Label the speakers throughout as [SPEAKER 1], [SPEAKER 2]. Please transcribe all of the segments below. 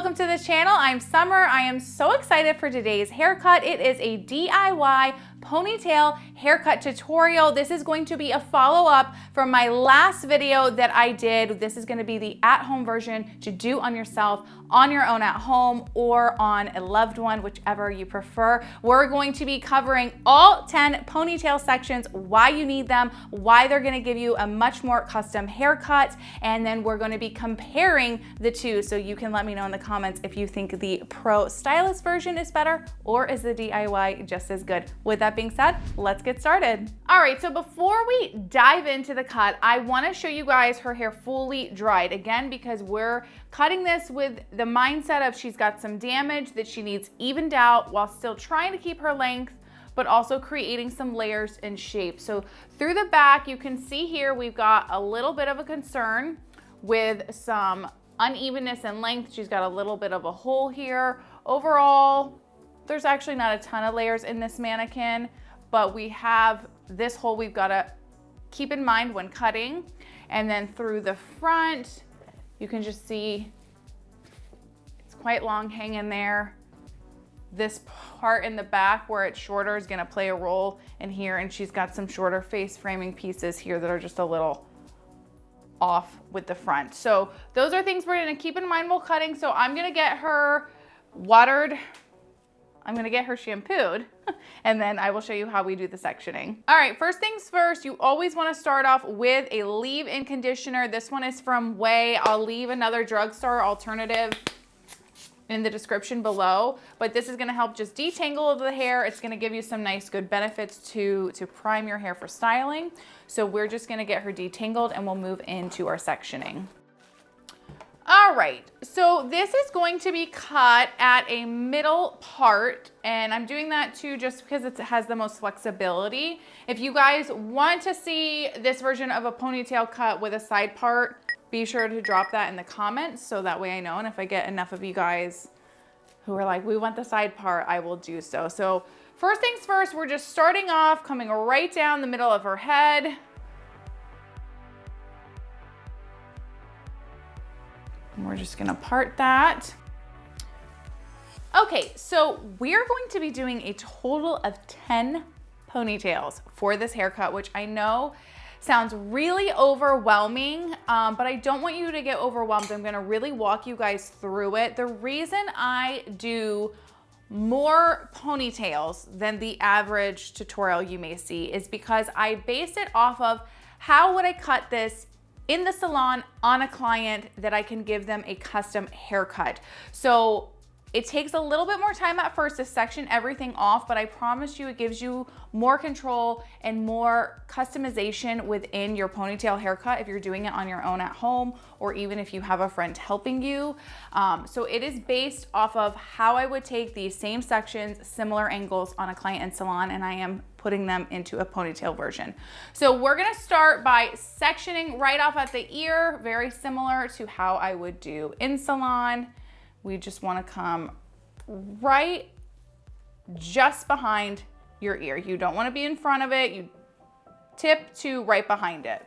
[SPEAKER 1] welcome to the channel. I'm Summer. I am so excited for today's haircut. It is a DIY ponytail haircut tutorial. This is going to be a follow-up from my last video that I did. This is going to be the at-home version to do on yourself, on your own at home, or on a loved one, whichever you prefer. We're going to be covering all 10 ponytail sections, why you need them, why they're going to give you a much more custom haircut, and then we're going to be comparing the two, so you can let me know in the comments if you think the pro stylist version is better or is the DIY just as good. With that being said, let's get started. All right, so before we dive into the cut, I want to show you guys her hair fully dried, again, because we're cutting this with the mindset of she's got some damage that she needs evened out while still trying to keep her length, but also creating some layers and shape. So through the back, you can see here we've got a little bit of a concern with some unevenness in length. She's got a little bit of a hole here. Overall, there's actually not a ton of layers in this mannequin, but we have this hole we've got to keep in mind when cutting. And then through the front, you can just see it's quite long hanging there. This part in the back where it's shorter is gonna play a role in here, and she's got some shorter face framing pieces here that are just a little off with the front. So those are things we're gonna keep in mind while cutting. So I'm gonna get her watered, I'm gonna get her shampooed, and then I will show you how we do the sectioning. All right, first things first, you always wanna start off with a leave-in conditioner. This one is from Way. I'll leave another drugstore alternative in the description below, but this is gonna help just detangle the hair. It's gonna give you some nice good benefits to prime your hair for styling. So we're just gonna get her detangled and we'll move into our sectioning. All right, so this is going to be cut at a middle part, and I'm doing that too just because it has the most flexibility. If you guys want to see this version of a ponytail cut with a side part, be sure to drop that in the comments so that way I know, and if I get enough of you guys who are like, we want the side part, I will do so. So first things first, we're just starting off coming right down the middle of her head. And we're just gonna part that. Okay, so we're going to be doing a total of 10 ponytails for this haircut, which I know sounds really overwhelming, but I don't want you to get overwhelmed. I'm gonna really walk you guys through it. The reason I do more ponytails than the average tutorial you may see is because I base it off of how would I cut this in the salon on a client that I can give them a custom haircut. So it takes a little bit more time at first to section everything off, but I promise you it gives you more control and more customization within your ponytail haircut if you're doing it on your own at home, or even if you have a friend helping you. So it is based off of how I would take these same sections, similar angles on a client in salon, and I am putting them into a ponytail version. So we're gonna start by sectioning right off at the ear, very similar to how I would do in salon. We just wanna come right just behind your ear. You don't wanna be in front of it. You tip to right behind it.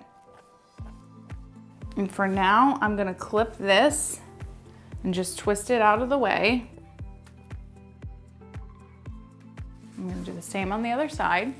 [SPEAKER 1] And for now, I'm gonna clip this and just twist it out of the way. I'm gonna do the same on the other side.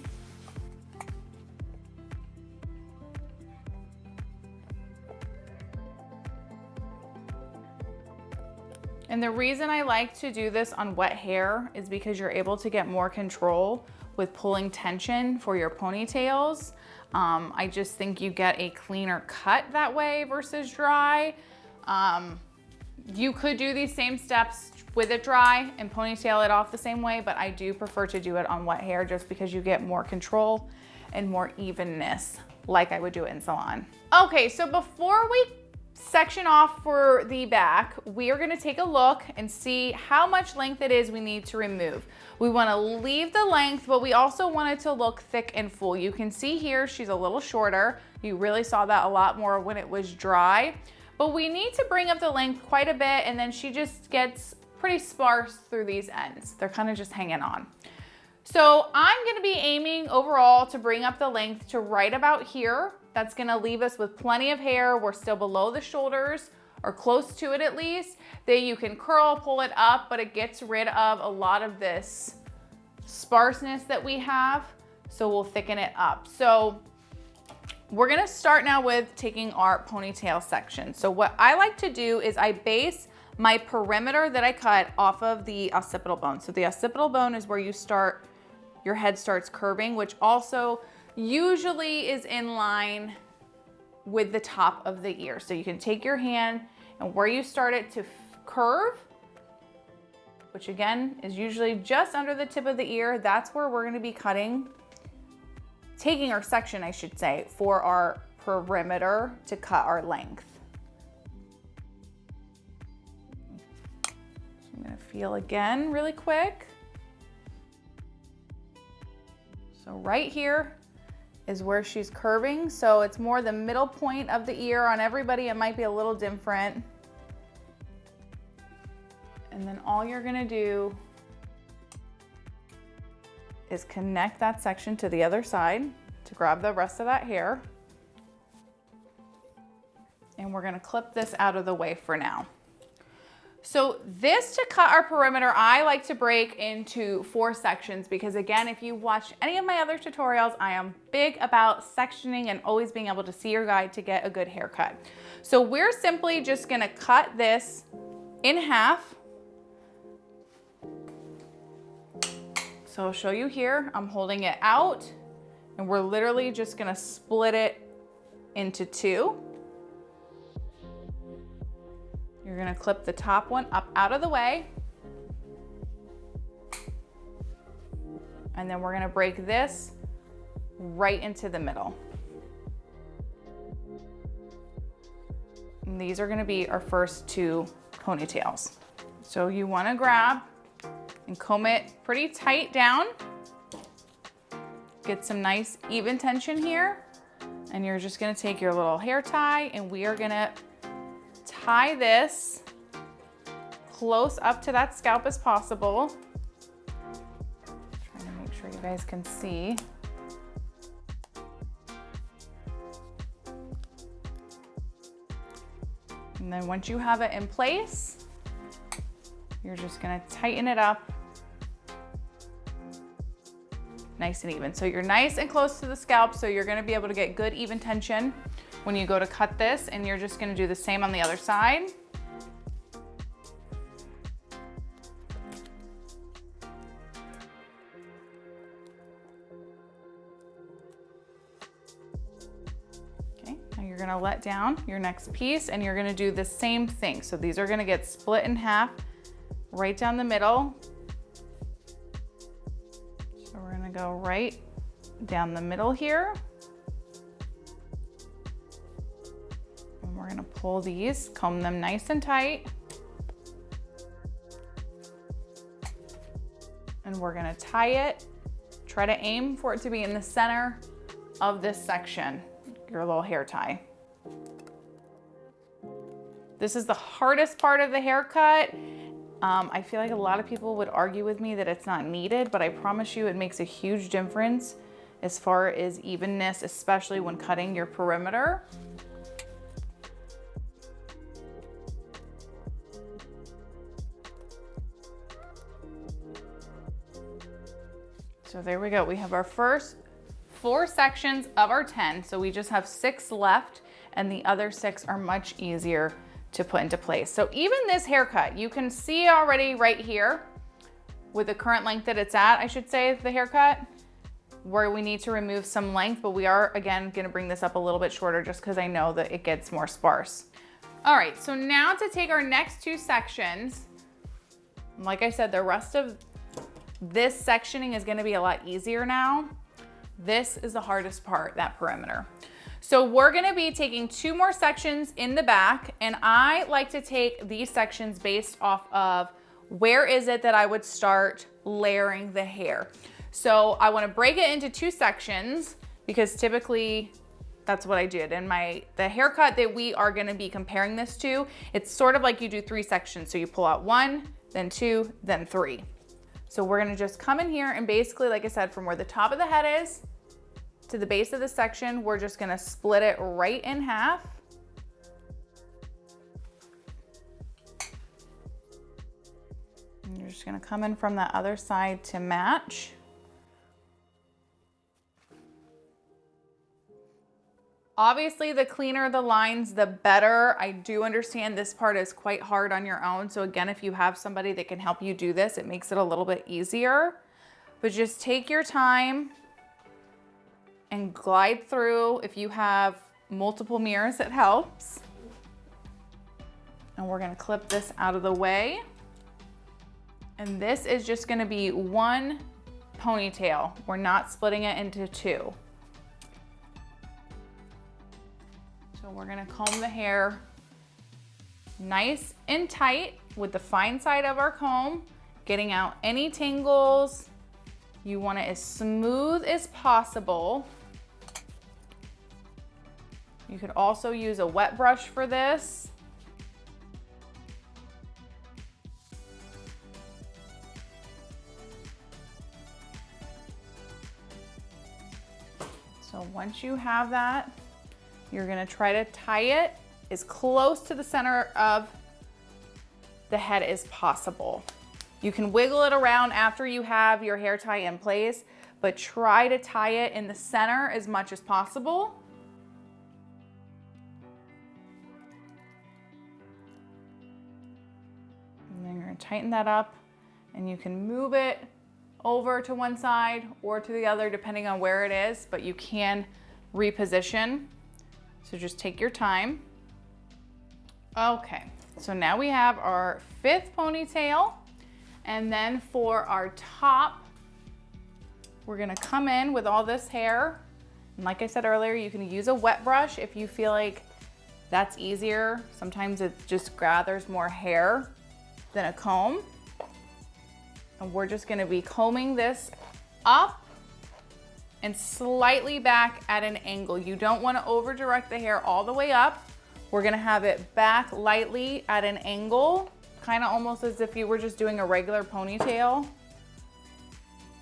[SPEAKER 1] And the reason I like to do this on wet hair is because you're able to get more control with pulling tension for your ponytails. I just think you get a cleaner cut that way versus dry. You could do these same steps with it dry and ponytail it off the same way, but I do prefer to do it on wet hair just because you get more control and more evenness like I would do it in salon. Okay, so before we section off for the back, we are gonna take a look and see how much length it is we need to remove. We wanna leave the length, but we also want it to look thick and full. You can see here, she's a little shorter. You really saw that a lot more when it was dry, but we need to bring up the length quite a bit, and then she just gets pretty sparse through these ends. They're kind of just hanging on. So I'm gonna be aiming overall to bring up the length to right about here. That's gonna leave us with plenty of hair. We're still below the shoulders. or close to it at least, that you can curl, pull it up, but it gets rid of a lot of this sparseness that we have. So we'll thicken it up. So we're gonna start now with taking our ponytail section. So what I like to do is I base my perimeter that I cut off of the occipital bone. So the occipital bone is where you start, your head starts curving, which also usually is in line with the top of the ear. So you can take your hand and where you start it to curve, which again is usually just under the tip of the ear, that's where we're gonna be cutting, taking our section, I should say, for our perimeter to cut our length. I'm gonna feel again really quick. So right here is where she's curving. So it's more the middle point of the ear. On everybody, it might be a little different. And then all you're gonna do is connect that section to the other side to grab the rest of that hair. And we're gonna clip this out of the way for now. So this, to cut our perimeter, I like to break into 4 sections because again, if you watch any of my other tutorials, I am big about sectioning and always being able to see your guide to get a good haircut. So we're simply just gonna cut this in half. So I'll show you here, I'm holding it out and we're literally just gonna split it into 2. You're gonna clip the top one up out of the way. And then we're gonna break this right into the middle. And these are gonna be our first 2 ponytails. So you wanna grab and comb it pretty tight down. Get some nice even tension here. And you're just gonna take your little hair tie and we are gonna tie this close up to that scalp as possible. Trying to make sure you guys can see. And then once you have it in place, you're just gonna tighten it up nice and even. So you're nice and close to the scalp, so you're gonna be able to get good even tension when you go to cut this, and you're just gonna do the same on the other side. Okay, now you're gonna let down your next piece and you're gonna do the same thing. So these are gonna get split in half right down the middle. So we're gonna go right down the middle here. We're gonna pull these, comb them nice and tight. And we're gonna tie it. Try to aim for it to be in the center of this section, your little hair tie. This is the hardest part of the haircut. I feel like a lot of people would argue with me that it's not needed, but I promise you it makes a huge difference as far as evenness, especially when cutting your perimeter. So there we go. We have our first 4 sections of our 10. So we just have 6 left and the other 6 are much easier to put into place. So even this haircut, you can see already right here with the current length that it's at, I should say, the haircut, where we need to remove some length, but we are again gonna bring this up a little bit shorter just because I know that it gets more sparse. All right, so now to take our next 2 sections, like I said, the rest of this sectioning is gonna be a lot easier now. This is the hardest part, that perimeter. So we're gonna be taking 2 more sections in the back, and I like to take these sections based off of where is it that I would start layering the hair. So I wanna break it into 2 sections because typically that's what I did. And the haircut that we are gonna be comparing this to, it's sort of like you do 3 sections. So you pull out 1, then 2, then 3. So we're gonna just come in here and basically, like I said, from where the top of the head is to the base of the section, we're just gonna split it right in half. And you're just gonna come in from the other side to match. Obviously, the cleaner the lines, the better. I do understand this part is quite hard on your own. So again, if you have somebody that can help you do this, it makes it a little bit easier. But just take your time and glide through. If you have multiple mirrors, it helps. And we're gonna clip this out of the way. And this is just gonna be one ponytail. We're not splitting it into two. So we're gonna comb the hair nice and tight with the fine side of our comb, getting out any tangles. You want it as smooth as possible. You could also use a wet brush for this. So once you have that, you're gonna try to tie it as close to the center of the head as possible. You can wiggle it around after you have your hair tie in place, but try to tie it in the center as much as possible. And then you're gonna tighten that up, and you can move it over to one side or to the other depending on where it is, but you can reposition. So just take your time. Okay, so now we have our 5th ponytail. And then for our top, we're gonna come in with all this hair. And like I said earlier, you can use a wet brush if you feel like that's easier. Sometimes it just gathers more hair than a comb. And we're just gonna be combing this up and slightly back at an angle. You don't wanna over direct the hair all the way up. We're gonna have it back lightly at an angle, kind of almost as if you were just doing a regular ponytail,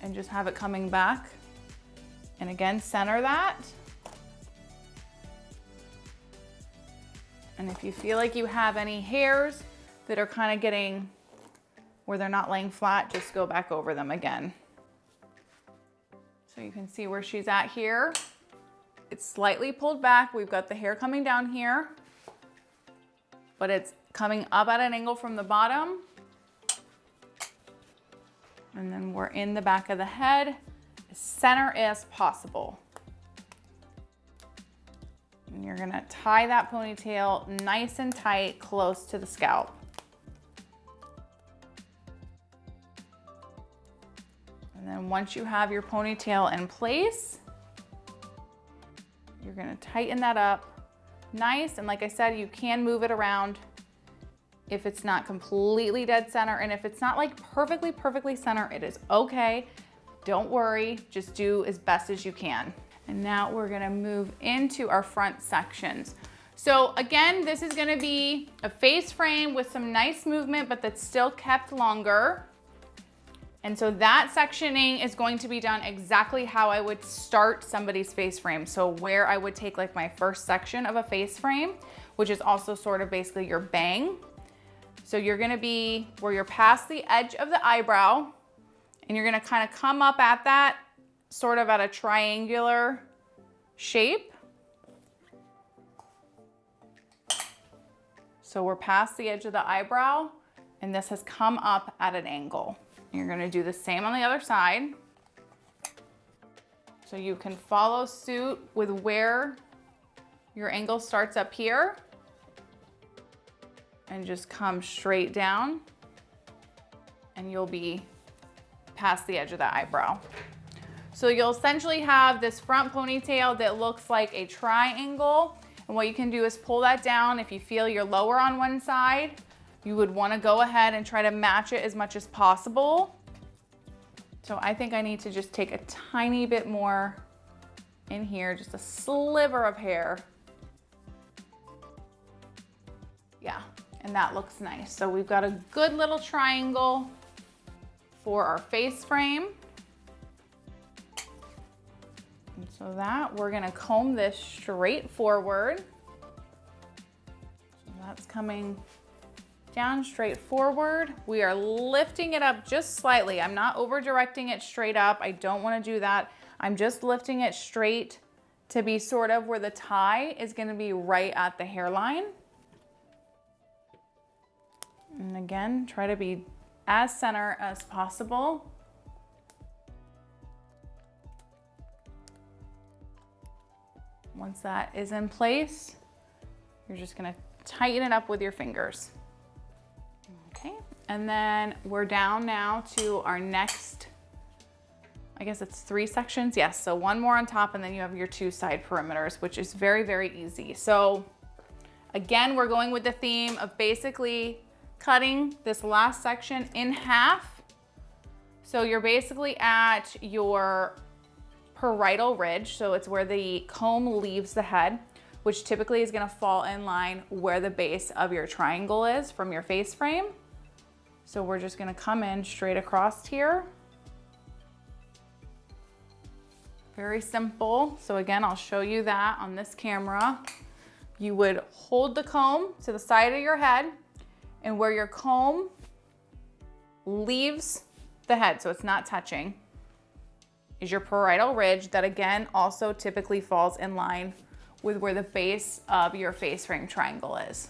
[SPEAKER 1] and just have it coming back. And again, center that. And if you feel like you have any hairs that are kind of getting where they're not laying flat, just go back over them again. So you can see where she's at here. It's slightly pulled back. We've got the hair coming down here, but it's coming up at an angle from the bottom. And then we're in the back of the head, as center as possible. And you're gonna tie that ponytail nice and tight, close to the scalp. And then once you have your ponytail in place, you're gonna tighten that up nice. And like I said, you can move it around if it's not completely dead center. And if it's not like perfectly center, it is okay. Don't worry, just do as best as you can. And now we're gonna move into our front sections. So again, this is gonna be a face frame with some nice movement, but that's still kept longer. And so that sectioning is going to be done exactly how I would start somebody's face frame. So where I would take like my first section of a face frame, which is also sort of basically your bang. So you're gonna be where you're past the edge of the eyebrow, and you're gonna kind of come up at that sort of at a triangular shape. So we're past the edge of the eyebrow, and this has come up at an angle. You're gonna do the same on the other side. So you can follow suit with where your angle starts up here and just come straight down, and you'll be past the edge of the eyebrow. So you'll essentially have this front ponytail that looks like a triangle. And what you can do is pull that down. If you feel you're lower on one side, you would want to go ahead and try to match it as much as possible. So I think I need to just take a tiny bit more in here, just a sliver of hair. Yeah, and that looks nice. So we've got a good little triangle for our face frame. And so that we're gonna comb this straight forward. So that's coming down, straight forward. We are lifting it up just slightly. I'm not over directing it straight up. I don't want to do that. I'm just lifting it straight to be sort of where the tie is going to be right at the hairline. And again, try to be as center as possible. Once that is in place, you're just gonna tighten it up with your fingers. Okay, and then we're down now to our next, I guess it's 3 sections. Yes, so 1 more on top and then you have your 2 side perimeters, which is very, very easy. So again, we're going with the theme of basically cutting this last section in half. So you're basically at your parietal ridge, so it's where the comb leaves the head, which typically is going to fall in line where the base of your triangle is from your face frame. So we're just going to come in straight across here. Very simple. So again, I'll show you that on this camera. You would hold the comb to the side of your head, and where your comb leaves the head, so it's not touching, is your parietal ridge that again also typically falls in line with where the base of your face frame triangle is.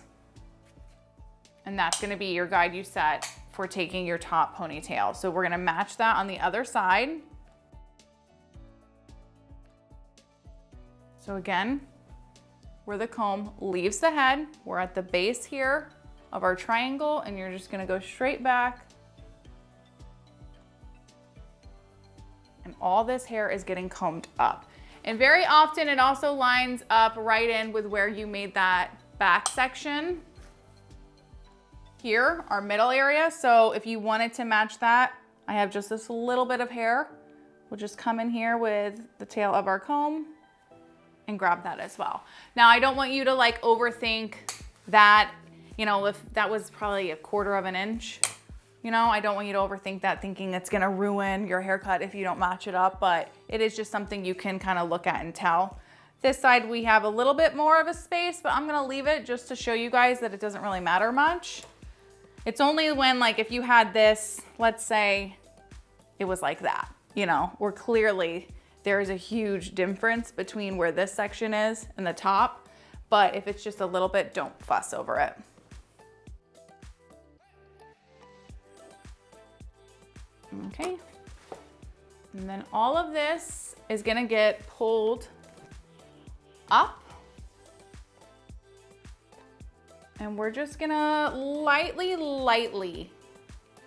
[SPEAKER 1] And that's gonna be your guide you set for taking your top ponytail. So we're gonna match that on the other side. So again, where the comb leaves the head, we're at the base here of our triangle, and you're just gonna go straight back. And all this hair is getting combed up. And very often it also lines up right in with where you made that back section. Here, our middle area. So if you wanted to match that, I have just this little bit of hair. We'll just come in here with the tail of our comb and grab that as well. Now, I don't want you to like overthink that, you know, if that was probably 1/4 of an inch. You know, I don't want you to overthink that, thinking it's gonna ruin your haircut if you don't match it up, but it is just something you can kind of look at and tell. This side, we have a little bit more of a space, but I'm gonna leave it just to show you guys that it doesn't really matter much. It's only when, like, if you had this, let's say it was like that, you know, where clearly there is a huge difference between where this section is and the top, but if it's just a little bit, don't fuss over it. Okay, and then all of this is gonna get pulled up, and we're just gonna lightly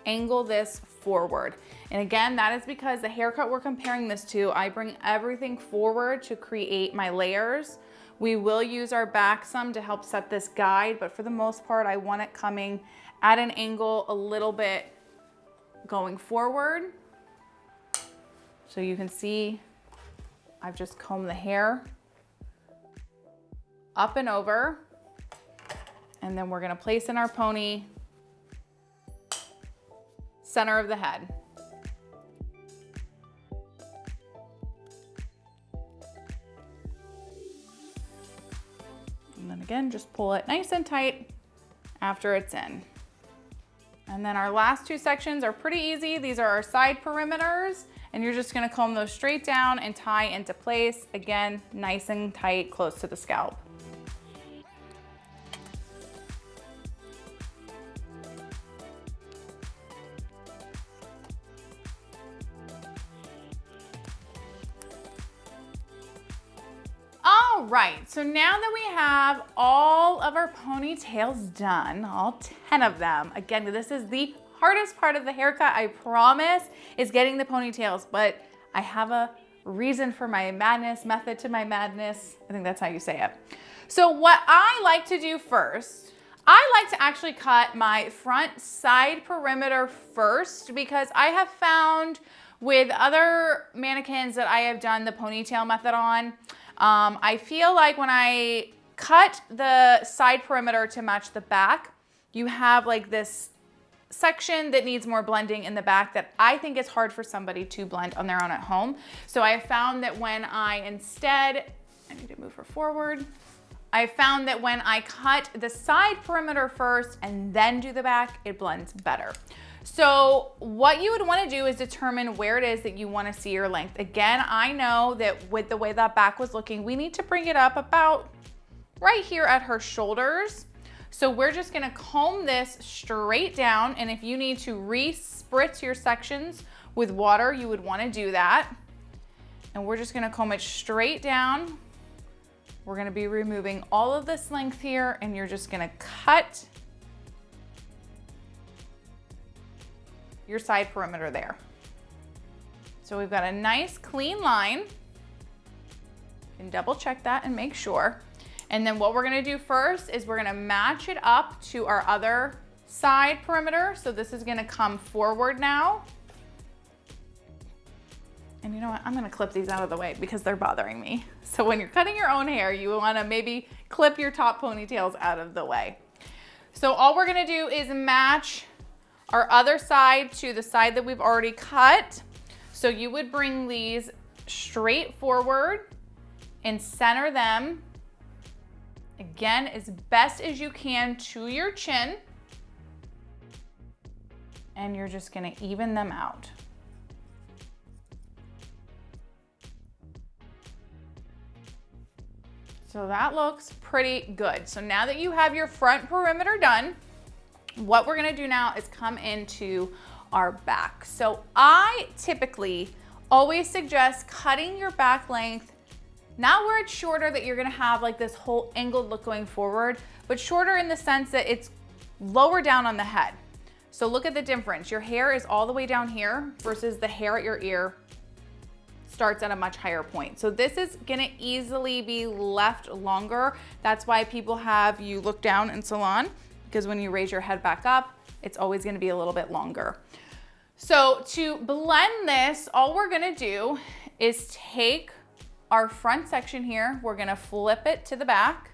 [SPEAKER 1] angle this forward. And again, that is because the haircut we're comparing this to, I bring everything forward to create my layers. We will use our back some to help set this guide, but for the most part, I want it coming at an angle a little bit going forward. So you can see I've just combed the hair up and over, and then we're gonna place in our pony center of the head. And then again, just pull it nice and tight after it's in. And then our last 2 sections are pretty easy. These are our side perimeters, and you're just gonna comb those straight down and tie into place. Again, nice and tight, close to the scalp. All right, so now that we have all of our ponytails done, all 10 of them, again, this is the hardest part of the haircut, I promise, is getting the ponytails, but I have a reason for my madness, method to my madness. I think that's how you say it. So what I like to do first, I like to actually cut my front side perimeter first, because I have found with other mannequins that I have done the ponytail method on, I feel like when I cut the side perimeter to match the back, you have like this section that needs more blending in the back that I think is hard for somebody to blend on their own at home. So I have found that when I instead, I need to move her forward. I found that when I cut the side perimeter first and then do the back, it blends better. So what you would want to do is determine where it is that you want to see your length. Again, I know that with the way that back was looking, we need to bring it up about right here at her shoulders. So we're just going to comb this straight down. And if you need to re-spritz your sections with water, you would want to do that. And we're just going to comb it straight down. We're going to be removing all of this length here, and you're just going to cut your side perimeter there. So we've got a nice clean line. You can double check that and make sure. And then what we're gonna do first is we're gonna match it up to our other side perimeter. So this is gonna come forward now. And you know what, I'm gonna clip these out of the way because they're bothering me. So when you're cutting your own hair, you wanna maybe clip your top ponytails out of the way. So all we're gonna do is match our other side to the side that we've already cut. So you would bring these straight forward and center them, again, as best as you can to your chin. And you're just gonna even them out. So that looks pretty good. So now that you have your front perimeter done, what we're gonna do now is come into our back. So I typically always suggest cutting your back length, not where it's shorter that you're gonna have like this whole angled look going forward, but shorter in the sense that it's lower down on the head. So look at the difference. Your hair is all the way down here versus the hair at your ear starts at a much higher point. So this is gonna easily be left longer. That's why people have you look down in salon, because when you raise your head back up, it's always gonna be a little bit longer. So to blend this, all we're gonna do is take our front section here, we're gonna flip it to the back.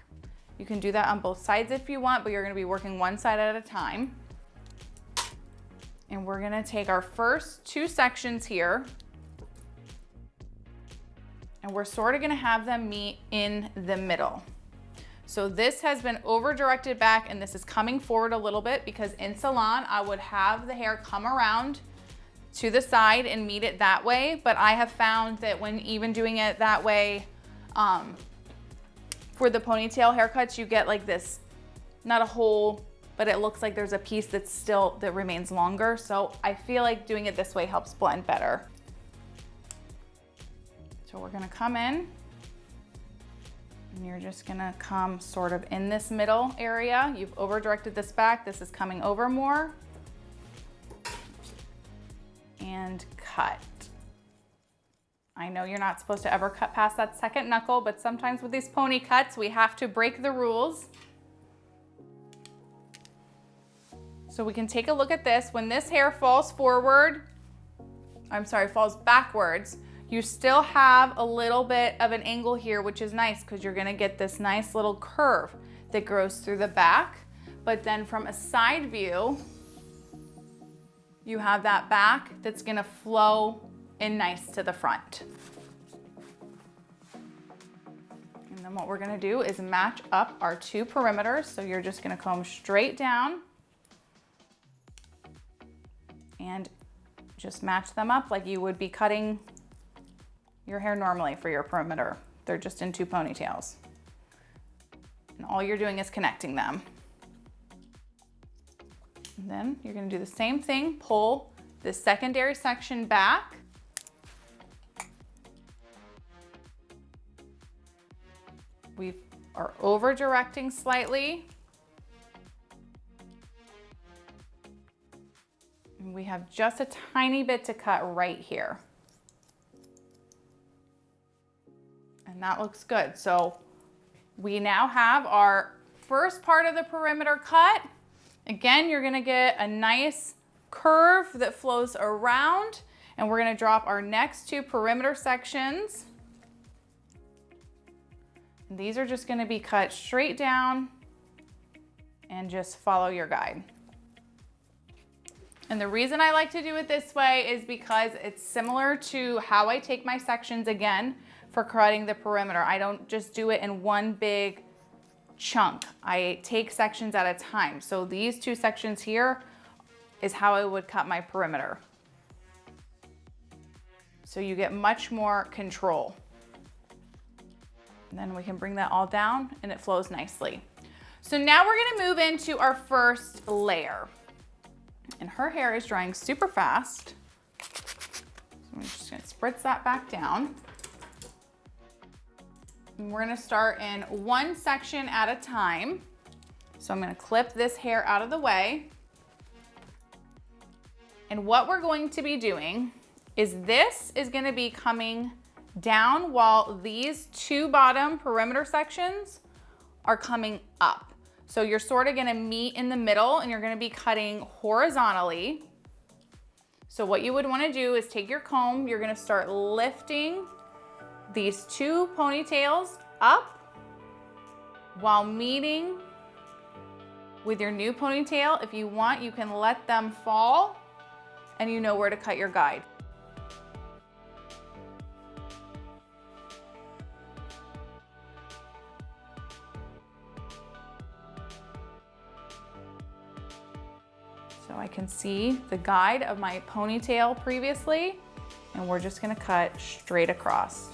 [SPEAKER 1] You can do that on both sides if you want, but you're gonna be working one side at a time. And we're gonna take our first two sections here, and we're sort of gonna have them meet in the middle. So this has been over directed back, and this is coming forward a little bit because in salon, I would have the hair come around to the side and meet it that way. But I have found that when even doing it that way, for the ponytail haircuts, you get like this, not a hole, but it looks like there's a piece that's still, that remains longer. So I feel like doing it this way helps blend better. So we're gonna come in, and you're just gonna come sort of in this middle area. You've over directed this back. This is coming over more. And cut. I know you're not supposed to ever cut past that second knuckle, but sometimes with these pony cuts, we have to break the rules. So we can take a look at this. When this hair falls forward, falls backwards, you still have a little bit of an angle here, which is nice because you're gonna get this nice little curve that goes through the back. But then from a side view, you have that back that's gonna flow in nice to the front. And then what we're gonna do is match up our two perimeters. So you're just gonna comb straight down and just match them up like you would be cutting your hair normally for your perimeter. They're just in two ponytails. And all you're doing is connecting them. And then you're gonna do the same thing, pull the secondary section back. We are over directing slightly. And we have just a tiny bit to cut right here. And that looks good. So we now have our first part of the perimeter cut. Again, you're gonna get a nice curve that flows around, and we're gonna drop our next two perimeter sections. And these are just gonna be cut straight down and just follow your guide. And the reason I like to do it this way is because it's similar to how I take my sections again for cutting the perimeter. I don't just do it in one big chunk. I take sections at a time. So these 2 sections here is how I would cut my perimeter. So you get much more control. And then we can bring that all down and it flows nicely. So now we're gonna move into our first layer. And her hair is drying super fast. So I'm just gonna spritz that back down. And we're gonna start in 1 section at a time. So I'm gonna clip this hair out of the way. And what we're going to be doing is this is gonna be coming down while these 2 bottom perimeter sections are coming up. So you're sort of gonna meet in the middle and you're gonna be cutting horizontally. So what you would wanna do is take your comb, you're gonna start lifting these 2 ponytails up while meeting with your new ponytail. If you want, you can let them fall and you know where to cut your guide. So I can see the guide of my ponytail previously, and we're just gonna cut straight across.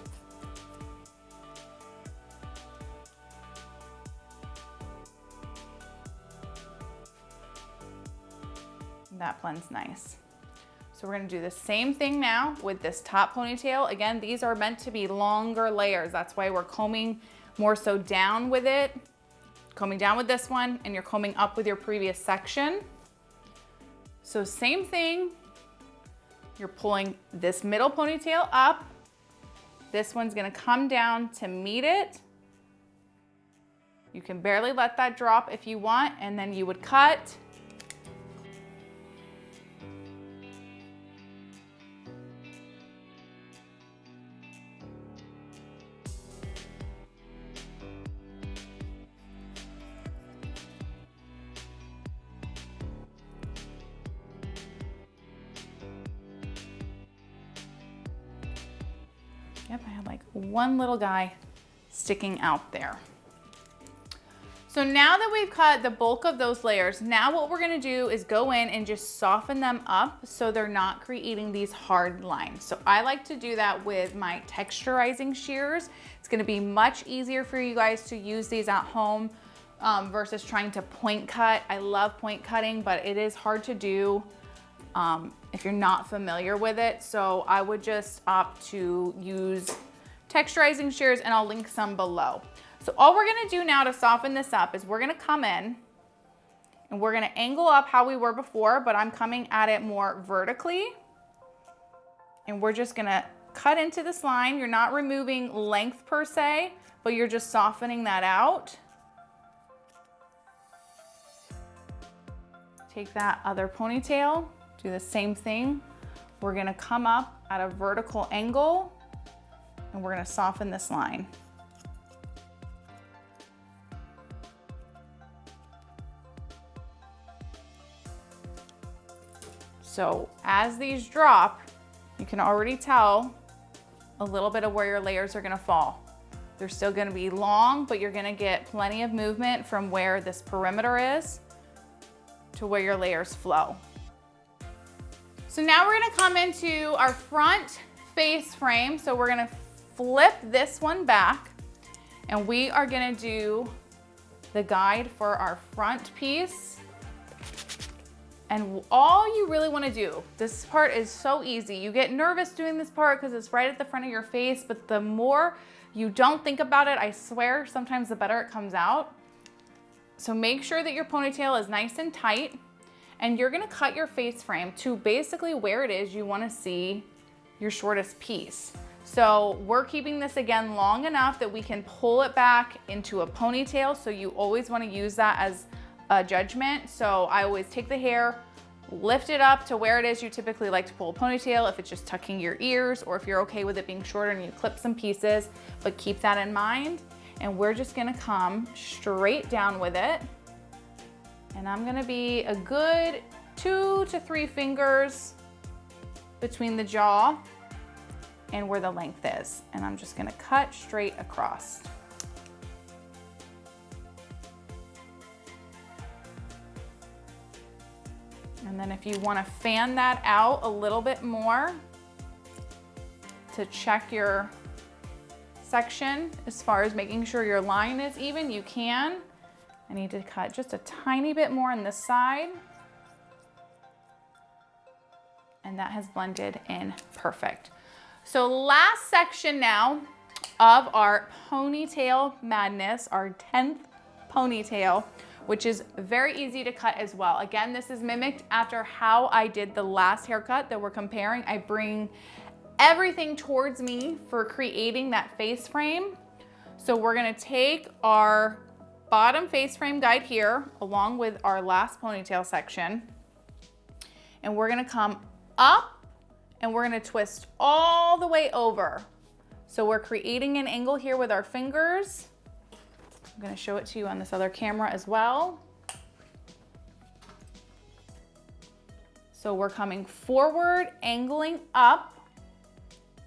[SPEAKER 1] That blends nice. So we're gonna do the same thing now with this top ponytail. Again, these are meant to be longer layers. That's why we're combing more so down with it, combing down with this one, and you're combing up with your previous section. So same thing, you're pulling this middle ponytail up. This one's gonna come down to meet it. You can barely let that drop if you want, and then you would cut. Yep, I had like one little guy sticking out there. So now that we've cut the bulk of those layers, now what we're gonna do is go in and just soften them up so they're not creating these hard lines. So I like to do that with my texturizing shears. It's gonna be much easier for you guys to use these at home versus trying to point cut. I love point cutting, but it is hard to do if you're not familiar with it. So I would just opt to use texturizing shears, and I'll link some below. So all we're gonna do now to soften this up is we're gonna come in and we're gonna angle up how we were before, but I'm coming at it more vertically. And we're just gonna cut into this line. You're not removing length per se, but you're just softening that out. Take that other ponytail, do the same thing. We're gonna come up at a vertical angle and we're gonna soften this line. So as these drop, you can already tell a little bit of where your layers are gonna fall. They're still gonna be long, but you're gonna get plenty of movement from where this perimeter is to where your layers flow. So now we're gonna come into our front face frame. So we're gonna flip this one back and we are gonna do the guide for our front piece. And all you really wanna do, this part is so easy. You get nervous doing this part because it's right at the front of your face, but the more you don't think about it, I swear, sometimes the better it comes out. So make sure that your ponytail is nice and tight, and you're gonna cut your face frame to basically where it is you wanna see your shortest piece. So we're keeping this again long enough that we can pull it back into a ponytail. So you always wanna use that as a judgment. So I always take the hair, lift it up to where it is you typically like to pull a ponytail, if it's just tucking your ears, or if you're okay with it being shorter and you clip some pieces, but keep that in mind. And we're just gonna come straight down with it. And I'm gonna be a good 2 to 3 fingers between the jaw and where the length is. And I'm just gonna cut straight across. And then if you want to fan that out a little bit more to check your section as far as making sure your line is even, you can. I need to cut just a tiny bit more on this side. And that has blended in perfect. So last section now of our ponytail madness, our 10th ponytail, which is very easy to cut as well. Again, this is mimicked after how I did the last haircut that we're comparing. I bring everything towards me for creating that face frame. So we're gonna take our bottom face frame guide here along with our last ponytail section, and we're gonna come up and we're gonna twist all the way over. So we're creating an angle here with our fingers. I'm gonna show it to you on this other camera as well. So we're coming forward, angling up,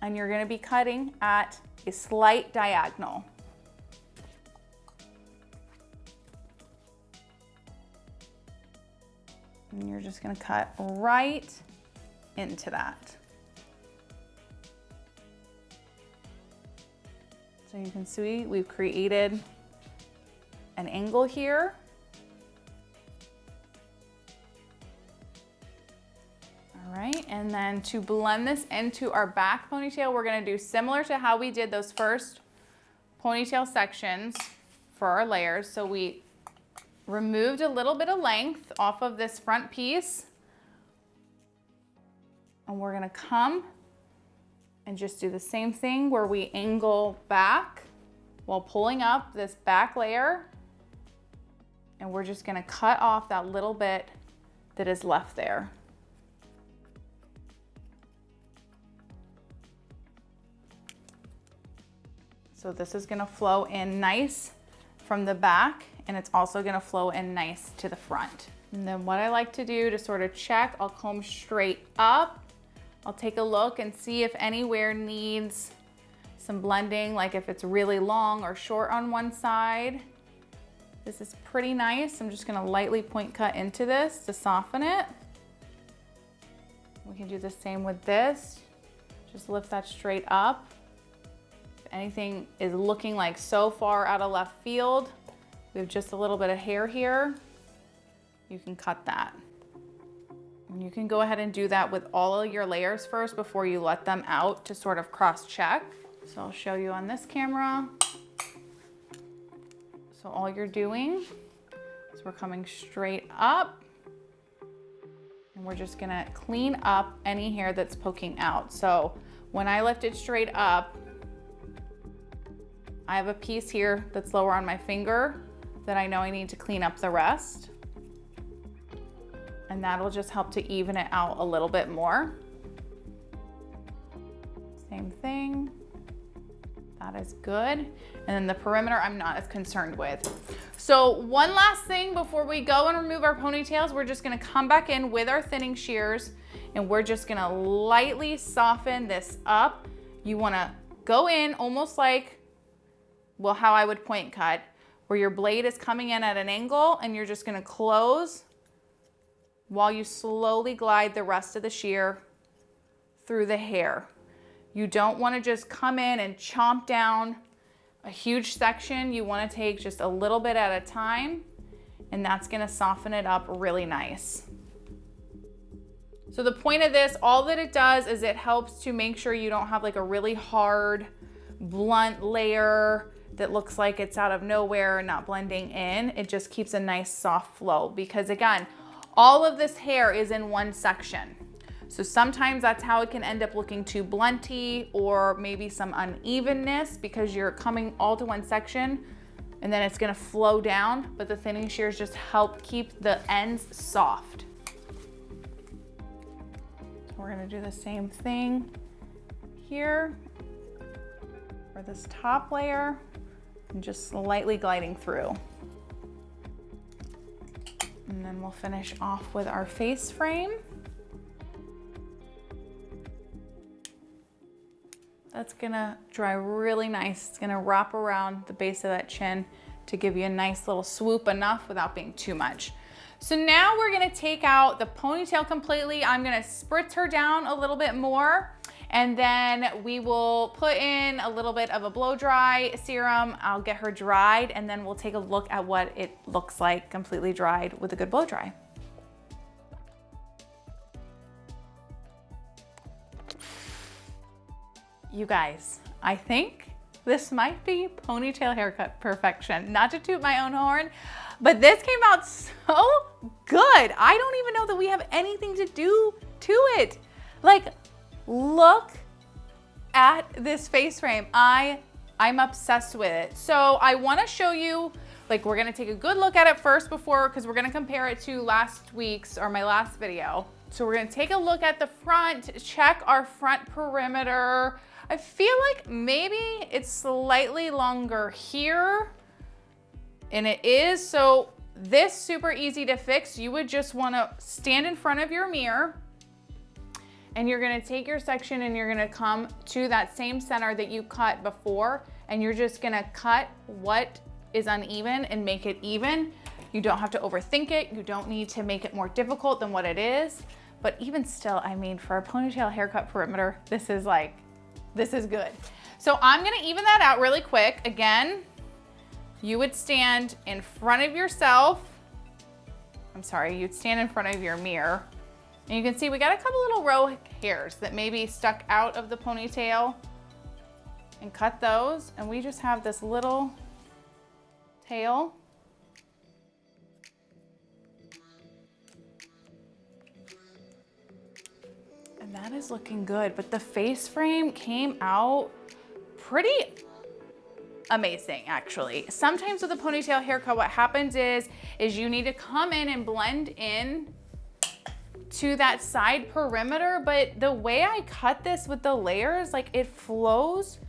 [SPEAKER 1] and you're gonna be cutting at a slight diagonal. And you're just gonna cut right into that. So you can see we've created an angle here. All right, and then to blend this into our back ponytail, we're gonna do similar to how we did those first ponytail sections for our layers. So we removed a little bit of length off of this front piece, and we're gonna come and just do the same thing where we angle back while pulling up this back layer, and we're just gonna cut off that little bit that is left there. So this is gonna flow in nice from the back, and it's also gonna flow in nice to the front. And then what I like to do to sort of check, I'll comb straight up. I'll take a look and see if anywhere needs some blending, like if it's really long or short on one side. This is pretty nice. I'm just gonna lightly point cut into this to soften it. We can do the same with this. Just lift that straight up. If anything is looking like so far out of left field, we have just a little bit of hair here, you can cut that. And you can go ahead and do that with all of your layers first before you let them out to sort of cross-check. So I'll show you on this camera. So all you're doing is we're coming straight up, and we're just gonna clean up any hair that's poking out. So when I lift it straight up, I have a piece here that's lower on my finger that I know I need to clean up the rest. And that'll just help to even it out a little bit more. Same thing. That is good. And then the perimeter I'm not as concerned with. So one last thing before we go and remove our ponytails, we're just gonna come back in with our thinning shears, and we're just gonna lightly soften this up. You wanna go in almost like, well, how I would point cut, where your blade is coming in at an angle, and you're just gonna close while you slowly glide the rest of the shear through the hair. You don't wanna just come in and chomp down a huge section. You wanna take just a little bit at a time, and that's gonna soften it up really nice. So the point of this, all that it does is it helps to make sure you don't have like a really hard, blunt layer that looks like it's out of nowhere and not blending in. It just keeps a nice soft flow, because again, all of this hair is in one section. So sometimes that's how it can end up looking too blunty, or maybe some unevenness because you're coming all to one section and then it's gonna flow down, but the thinning shears just help keep the ends soft. So we're gonna do the same thing here for this top layer, and just slightly gliding through. And then we'll finish off with our face frame. That's gonna dry really nice. It's gonna wrap around the base of that chin to give you a nice little swoop, enough without being too much. So now we're gonna take out the ponytail completely. I'm gonna spritz her down a little bit more, and then we will put in a little bit of a blow dry serum. I'll get her dried, and then we'll take a look at what it looks like completely dried with a good blow dry. You guys, I think this might be ponytail haircut perfection. Not to toot my own horn, but this came out so good. I don't even know that we have anything to do to it. Like, look at this face frame. I'm obsessed with it. So I wanna show you, like, we're gonna take a good look at it first because we're gonna compare it to last week's or my last video. So we're gonna take a look at the front, check our front perimeter. I feel like maybe it's slightly longer here, and it is. So this super easy to fix. You would just wanna stand in front of your mirror, and you're gonna take your section and you're gonna come to that same center that you cut before, and you're just gonna cut what is uneven and make it even. You don't have to overthink it. You don't need to make it more difficult than what it is. But even still, I mean, for a ponytail haircut perimeter, this is good. So I'm gonna even that out really quick. Again, you would stand in front of yourself. You'd stand in front of your mirror. And you can see we got a couple little row hairs that maybe stuck out of the ponytail, and cut those. And we just have this little tail. And that is looking good, but the face frame came out pretty amazing, actually. Sometimes with a ponytail haircut, what happens is you need to come in and blend in to that side perimeter, but the way I cut this with the layers, like, it flows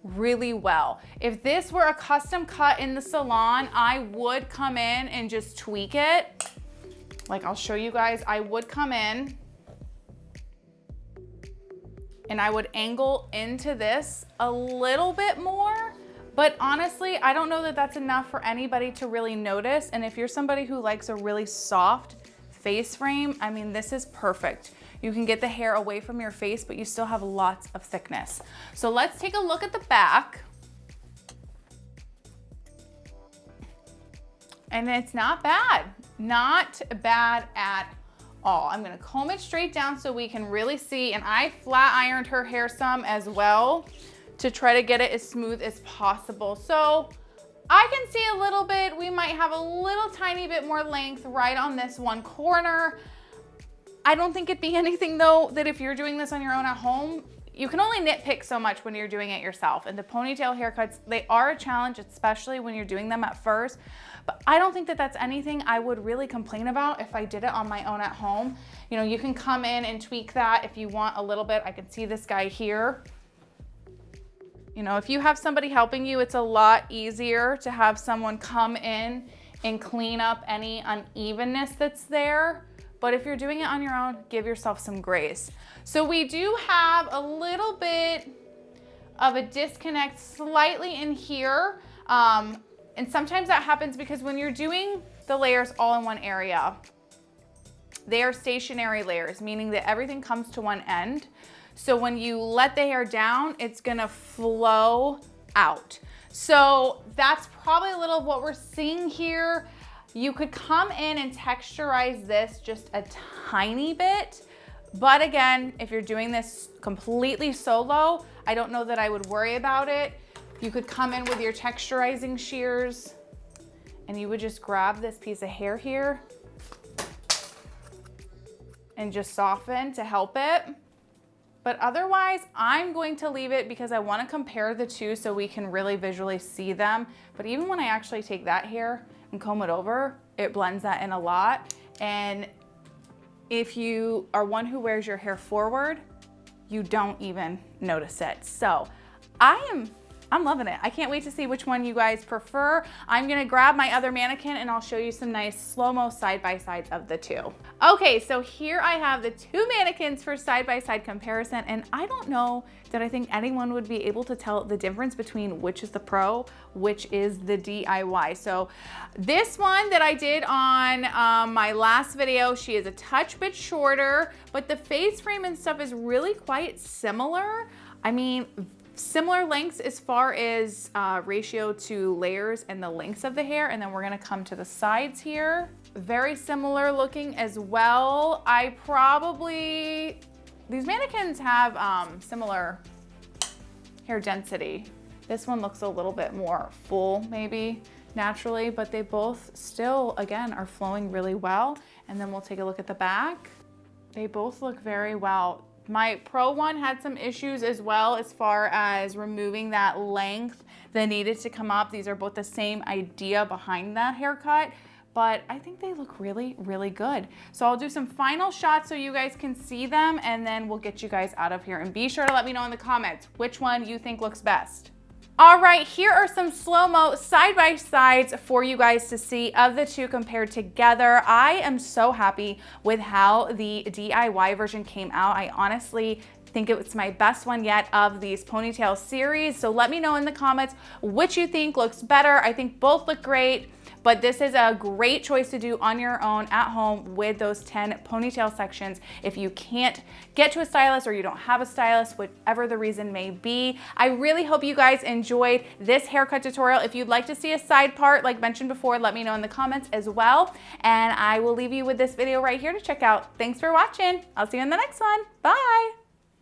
[SPEAKER 1] really well. If this were a custom cut in the salon, I would come in and just tweak it. Like, I'll show you guys, I would come in and I would angle into this a little bit more, but honestly, I don't know that that's enough for anybody to really notice. And if you're somebody who likes a really soft face frame, I mean, this is perfect. You can get the hair away from your face, but you still have lots of thickness. So let's take a look at the back. And it's not bad at all. I'm gonna comb it straight down so we can really see, and I flat ironed her hair some as well to try to get it as smooth as possible. So I can see a little bit, we might have a little tiny bit more length right on this one corner. I don't think it'd be anything though that if you're doing this on your own at home, you can only nitpick so much when you're doing it yourself. And the ponytail haircuts, they are a challenge, especially when you're doing them at first. But I don't think that that's anything I would really complain about if I did it on my own at home. You know, you can come in and tweak that if you want a little bit. I can see this guy here. You know, if you have somebody helping you, it's a lot easier to have someone come in and clean up any unevenness that's there. But if you're doing it on your own, give yourself some grace. So we do have a little bit of a disconnect slightly in here. And sometimes that happens because when you're doing the layers all in one area, they are stationary layers, meaning that everything comes to one end. So when you let the hair down, it's gonna flow out. So that's probably a little of what we're seeing here. You could come in and texturize this just a tiny bit. But again, if you're doing this completely solo, I don't know that I would worry about it. You could come in with your texturizing shears and you would just grab this piece of hair here and just soften to help it. But otherwise, I'm going to leave it because I want to compare the two so we can really visually see them. But even when I actually take that hair and comb it over, it blends that in a lot. And if you are one who wears your hair forward, you don't even notice it. So I am I'm loving it. I can't wait to see which one you guys prefer. I'm gonna grab my other mannequin and I'll show you some nice slow-mo side-by-sides of the two. Okay, so here I have the two mannequins for side-by-side comparison, and I don't know that I think anyone would be able to tell the difference between which is the pro, which is the DIY. So this one that I did on my last video, she is a touch bit shorter, but the face frame and stuff is really quite similar. I mean, similar lengths as far as ratio to layers and the lengths of the hair. And then we're gonna come to the sides here. Very similar looking as well. These mannequins have similar hair density. This one looks a little bit more full maybe naturally, but they both still, again, are flowing really well. And then we'll take a look at the back. They both look very well. My pro one had some issues as well as far as removing that length that needed to come up. These are both the same idea behind that haircut, but I think they look really, really good. So I'll do some final shots so you guys can see them, and then we'll get you guys out of here. And be sure to let me know in the comments which one you think looks best. All right, here are some slow-mo side-by-sides for you guys to see of the two compared together. I am so happy with how the DIY version came out. I honestly think it's my best one yet of these ponytail series. So let me know in the comments which you think looks better. I think both look great, but this is a great choice to do on your own at home with those 10 ponytail sections. If you can't get to a stylist or you don't have a stylist, whatever the reason may be. I really hope you guys enjoyed this haircut tutorial. If you'd like to see a side part, like mentioned before, let me know in the comments as well. And I will leave you with this video right here to check out. Thanks for watching. I'll see you in the next one. Bye.